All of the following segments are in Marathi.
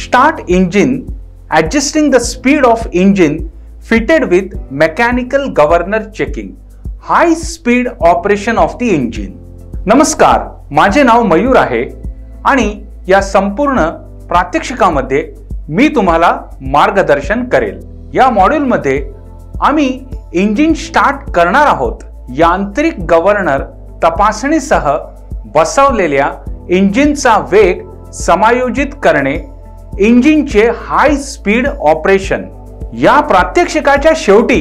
Start engine, adjusting the speed of engine fitted with mechanical governor checking. High speed operation of the engine. नमस्कार, माझे नाव मयूर आहे आणि या संपूर्ण प्रात्यक्षिकामध्ये मी तुम्हाला मार्गदर्शन करेल. या मॉड्यूलमध्ये आम्ही इंजिन स्टार्ट करणार आहोत. यांत्रिक गव्हर्नर तपासणीसह बसवलेल्या इंजिनचा वेग समायोजित करणे, इंजिनचे हाय स्पीड ऑपरेशन. या प्रात्यक्षिकाच्या शेवटी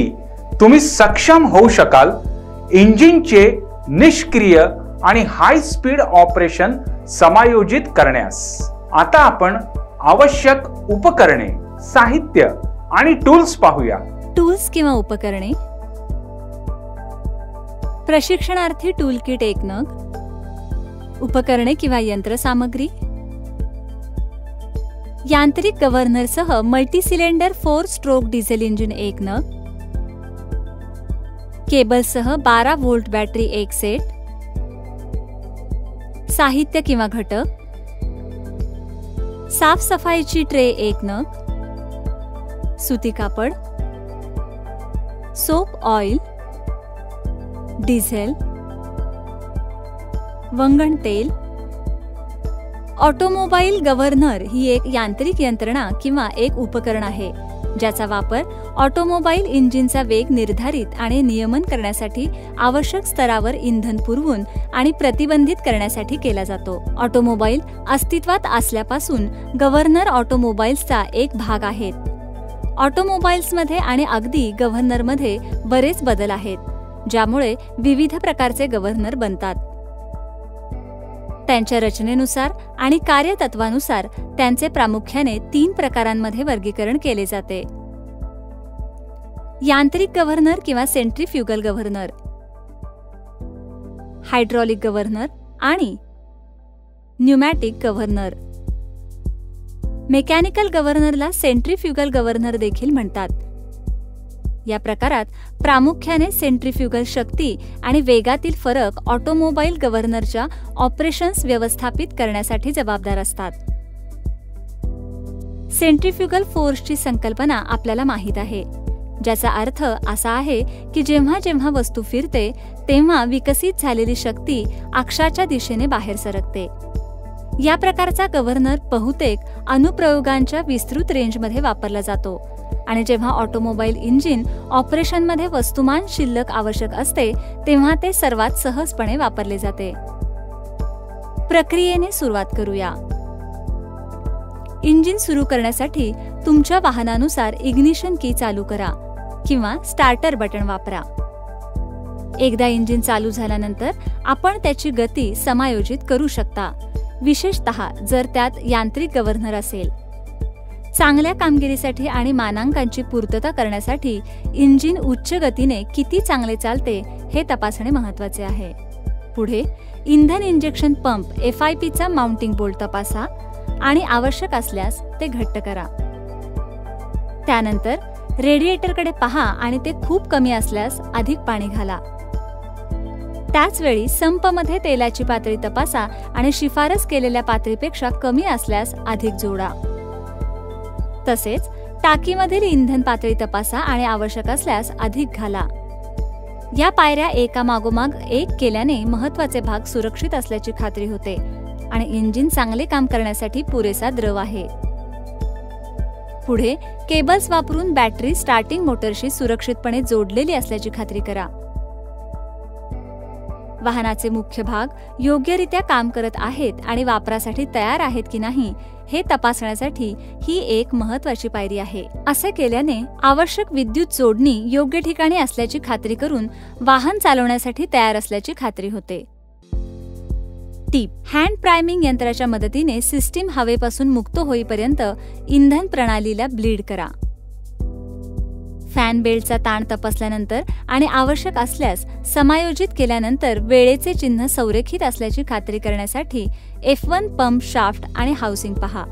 तुम्ही सक्षम होऊ शकाल इंजिनचे निष्क्रिय आणि हाय स्पीड ऑपरेशन समायोजित करण्यास. आता आपण आवश्यक उपकरणे, साहित्य आणि टूल्स पाहूया. टूल्स किंवा उपकरणे. प्रशिक्षणार्थी टूल किट 1 नग. उपकरणे किंवा यंत्रसामग्री. यांत्रिक गव्हर्नरसह multi cylinder 4 stroke diesel engine 1 नग. केबलसह 12 व्होल्ट बॅटरी 1 सेट. साहित्य किंवा घटक. साफसफाईची ट्रे 1 नग. सुती कापड. Soap oil. डिझेल. वंगण तेल. ऑटोमोबाईल गव्हर्नर ही एक यांत्रिक यंत्रणा किंवा एक उपकरण आहे ज्याचा वापर ऑटोमोबाईल इंजिनचा वेग निर्धारित आणि नियमन करण्यासाठी आवश्यक स्तरावर इंधन पुरवून आणि प्रतिबंधित करण्यासाठी केला जातो. ऑटोमोबाईल अस्तित्वात असल्यापासून गव्हर्नर ऑटोमोबाईल्सचा एक भाग आहेत. ऑटोमोबाईल्समध्ये आणि अगदी गव्हर्नरमध्ये बरेच बदल आहेत, ज्यामुळे विविध प्रकारचे गव्हर्नर बनतात. त्यांच्या रचनेनुसार आणि कार्यतत्वानुसार त्यांचे प्रामुख्याने 3 प्रकारांमध्ये वर्गीकरण केले जाते. यांत्रिक गव्हर्नर किंवा सेंट्रीफ्युगल गव्हर्नर, हायड्रॉलिक गव्हर्नर आणि न्यूमॅटिक गव्हर्नर. मेकॅनिकल गव्हर्नरला सेंट्रीफ्युगल गव्हर्नर देखील म्हणतात. या प्रकारात प्रामुख्याने सेंट्रीफ्युगल शक्ती आणि वेगातील फरक ऑटोमोबाईल गव्हर्नरच्या ऑपरेशन्स व्यवस्थापित करण्यासाठी जबाबदार असतात. सेंट्रीफ्युगल फोर्सची संकल्पना आपल्याला माहीत आहे, ज्याचा अर्थ असा आहे की जेव्हा जेव्हा वस्तू फिरते तेव्हा विकसित झालेली शक्ती अक्षाच्या दिशेने बाहेर सरकते. या प्रकारचा गव्हर्नर बहुतेक अनुप्रयोगांच्या विस्तृत रेंजमध्ये वापरला जातो आणि जेव्हा ऑटोमोबाईल इंजिन ऑपरेशनमध्ये वस्तुमान शिल्लक आवश्यक असते तेव्हा ते सर्वात सहजपणे वापरले जाते. प्रक्रियेने सुरुवात करूया. इंजिन सुरू करण्यासाठी तुमच्या वाहनानुसार इग्निशन की चालू करा किंवा स्टार्टर बटण वापरा. एकदा इंजिन चालू झाल्यानंतर आपण त्याची गती समायोजित करू शकता, विशेषतः जर त्यात यांत्रिक गव्हर्नर असेल. चांगल्या कामगिरीसाठी आणि मानांकांची पूर्तता करण्यासाठी इंजिन उच्च गतीने किती चांगले चालते हे तपासणे महत्त्वाचे आहे. पुढे इंधन इंजेक्शन पंप FIP चा माउंटिंग बोल्ट तपासा आणि आवश्यक असल्यास ते घट्ट करा. त्यानंतर रेडिएटरकडे पहा आणि ते खूप कमी असल्यास अधिक पाणी घाला. त्याचवेळी संपमध्ये तेलाची पातळी तपासा आणि शिफारस केलेल्या पातळीपेक्षा कमी असल्यास अधिक जोडा. तसेच टाकीमधील इंधन पातळी तपासा आणि आवश्यक असल्यास अधिक घाला. या पायऱ्या एकामागोमाग एक केल्याने महत्त्वाचे भाग सुरक्षित असल्याची खात्री होते आणि इंजिन चांगले काम करण्यासाठी पुरेसा द्रव आहे. पुढे केबल्स वापरून बॅटरी स्टार्टिंग मोटरशी सुरक्षितपणे जोडलेली असल्याची खात्री करा. वाहनाचे मुख्य भाग योग्यरित्या काम करत आहेत आणि वापरासाठी तयार आहेत की नाही हे तपासण्यासाठी ही एक महत्त्वाची पायरी आहे. असे केल्याने आवश्यक विद्युत जोडणी योग्य ठिकाणी असल्याची खात्री करून वाहन चालवण्यासाठी तयार असल्याची खात्री होते. टीप: हँड प्रायमिंग यंत्राच्या मदतीने सिस्टीम हवेपासून मुक्त होईपर्यंत इंधन प्रणालीला ब्लीड करा. फॅन बेल्टचा ताण तपासल्यानंतर आणि आवश्यक असल्यास समायोजित केल्यानंतर वेळेचे चिन्ह संरेखित असल्याची खात्री करण्यासाठी F1 पंप शाफ्ट आणि हाऊसिंग पहा.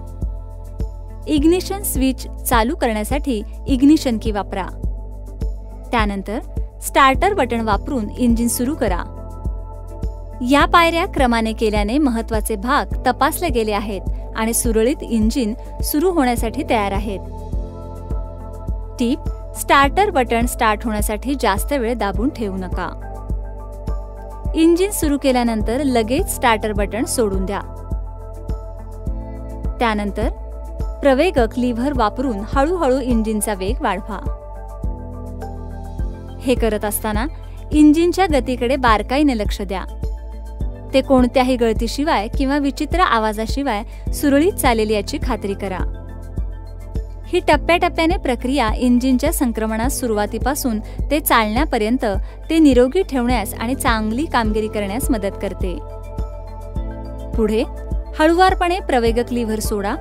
इग्निशन स्विच चालू करण्यासाठी इग्निशन की वापरा. त्यानंतर स्टार्टर बटण वापरून इंजिन सुरू करा. या पायऱ्या क्रमाने केल्याने महत्त्वाचे भाग तपासले गेले आहेत आणि सुरळीत इंजिन सुरू होण्यासाठी तयार आहेत. टिप: स्टार्टर बटण स्टार्ट होण्यासाठी जास्त वेळ दाबून ठेवू नका. इंजिन सुरू केल्यानंतर लगेच स्टार्टर बटण सोडून द्या. त्यानंतर प्रवेगक लिव्हर वापरून हळूहळू इंजिनचा वेग वाढवा. हे करत असताना इंजिनच्या गतीकडे बारकाईने लक्ष द्या. ते कोणत्याही गळतीशिवाय किंवा विचित्र आवाजाशिवाय सुरळीत चालेल याची खात्री करा. ही टप्प्याटप्प्याने प्रक्रिया इंजिनच्या संक्रमणास सुरुवातीपासून ते चालण्यापर्यंत ते निरोगी ठेवण्यास आणि चांगली कामगिरी करण्यास मदत करते. पुढे हळुवारपणे प्रवेगक लिव्हर सोडा.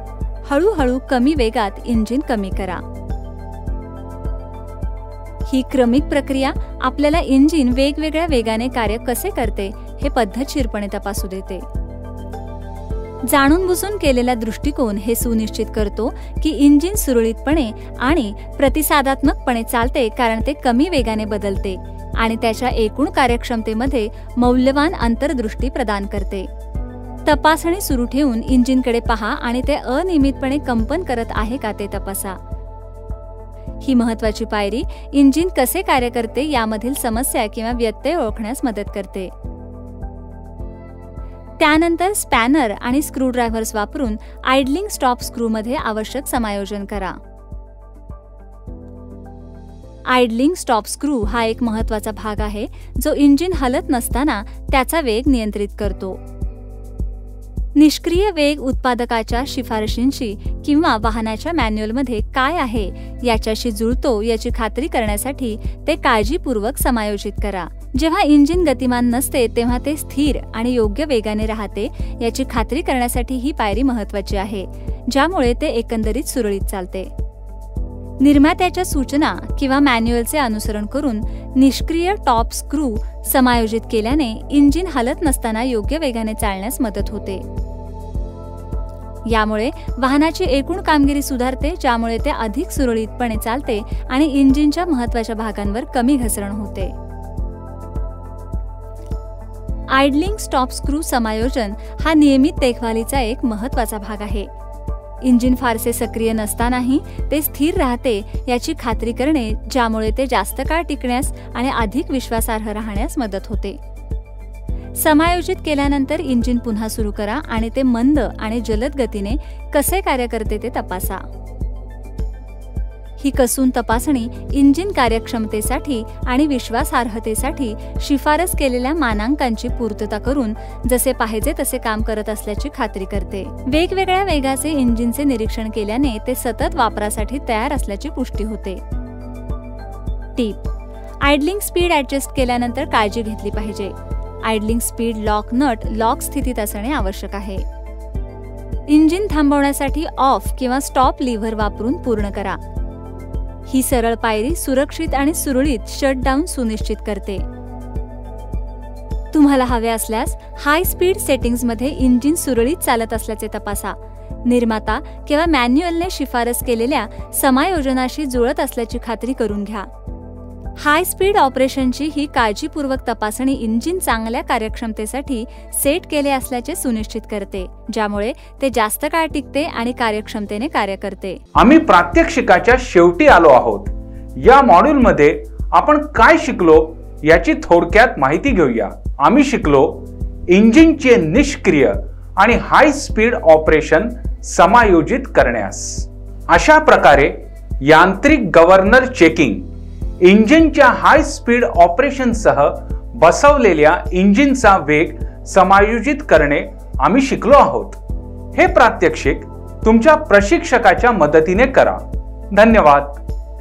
हळूहळू कमी वेगात इंजिन कमी करा. ही क्रमिक प्रक्रिया आपल्याला इंजिन वेगवेगळ्या वेगाने कार्य कसे करते हे पद्धतशीरपणे तपासू देते. जाणून बुजून केलेला दृष्टिकोन हे सुनिश्चित करतो की इंजिन सुरळीतपणे आणि प्रतिसादात्मकपणे चालते, कारण ते कमी वेगाने बदलते आणि त्याच्या एकूण कार्यक्षमतेमध्ये मौल्यवान अंतर्दृष्टी प्रदान करते. तपासणी सुरू ठेवून इंजिनकडे पहा आणि ते अनियमितपणे कंपन करत आहे का ते तपासा. ही महत्त्वाची पायरी इंजिन कसे कार्य करते यामधील समस्या किंवा व्यत्यय ओळखण्यास मदत करते. त्यानंतर स्पॅनर आणि स्क्रूड्रायव्हर्स वापरून आयडलिंग स्टॉप स्क्रूमध्ये आवश्यक समायोजन करा. आयडलिंग स्टॉप स्क्रू हा एक महत्त्वाचा भाग आहे जो इंजिन हलत नसताना त्याचा वेग नियंत्रित करतो. निष्क्रिय वेग उत्पादकाच्या शिफारशींशी किंवा वाहनाच्या मॅन्युअलमध्ये काय आहे याच्याशी जुळतो याची खात्री करण्यासाठी ते काळजीपूर्वक समायोजित करा. जेव्हा इंजिन गतिमान नसते तेव्हा ते स्थिर आणि योग्य वेगाने राहते याची खात्री करण्यासाठी ही पायरी महत्त्वाची आहे, ज्यामुळे ते एकंदरीत सुरळीत चालते. निर्मात्याच्या सूचना किंवा मॅन्युअलचे अनुसरण करून निष्क्रिय टॉप स्क्रू समायोजित केल्याने इंजिन हलत नसताना योग्य वेगाने चालण्यास मदत होते. यामुळे वाहनाची एकूण कामगिरी सुधारते, ज्यामुळे ते अधिक सुरळीतपणे चालते आणि इंजिनच्या महत्त्वाच्या भागांवर कमी घसरण होते. आयडलिंग स्टॉप स्क्रू समायोजन हा नियमित देखभालीचा एक महत्त्वाचा भाग आहे. इंजिन फारसे सक्रिय नसतानाही ते स्थिर राहते याची खात्री करणे, ज्यामुळे ते जास्त काळ टिकण्यास आणि अधिक विश्वासार्ह राहण्यास मदत होते. समायोजित केल्यानंतर इंजिन पुन्हा सुरू करा आणि ते मंद आणि जलद गतीने कसे कार्य करते ते तपासा. ही कसून तपासणी इंजिन कार्यक्षमतेसाठी आणि विश्वासार्हतेसाठी शिफारस केलेल्या मानांकांची पूर्तता करून जसे पाहिजे तसे काम करत असल्याची खात्री करते. वेगवेगळ्या वेगाचे इंजिनचे निरीक्षण केल्याने ते सतत वापरासाठी तयार असल्याची पुष्टी होते. टिप: आयडलिंग स्पीड ॲडजस्ट केल्यानंतर काळजी घेतली पाहिजे. आयडलिंग स्पीड लॉक नट लॉक स्थितीत असणे आवश्यक आहे. इंजिन थांबवण्यासाठी ऑफ किंवा स्टॉप लिव्हर वापरून पूर्ण करा. ही सरळ पायरी सुरक्षित आणि सुरळीत शटडाऊन सुनिश्चित करते. तुम्हाला हवे असल्यास हाय स्पीड सेटिंग्जमध्ये इंजिन सुरळीत चालत असल्याचे तपासा. निर्माता किंवा मॅन्युअलने शिफारस केलेल्या समायोजनाशी जुळत असल्याची खात्री करून घ्या. हाय स्पीड ऑपरेशनची ही काळजीपूर्वक तपासणी इंजिन चांगल्या कार्यक्षमतेसाठी सेट केले असल्याचे सुनिश्चित करते, ज्यामुळे ते जास्त काळ टिकते आणि कार्यक्षमतेने कार्य करते. आम्ही प्रात्यक्षिकाच्या शेवटी आलो आहोत. या मॉड्यूलमध्ये आपण काय शिकलो याची थोडक्यात माहिती घेऊया. आम्ही शिकलो इंजिनचे निष्क्रिय आणि हाय स्पीड ऑपरेशन समायोजित करण्यास. अशा प्रकारे यांत्रिक गव्हर्नर चेकिंग इंजिनच्या हाय स्पीड ऑपरेशनसह बसवलेल्या इंजिनचा वेग समायोजित करणे आम्ही शिकलो आहोत. हे प्रात्यक्षिक तुमच्या प्रशिक्षकाच्या मदतीने करा. धन्यवाद.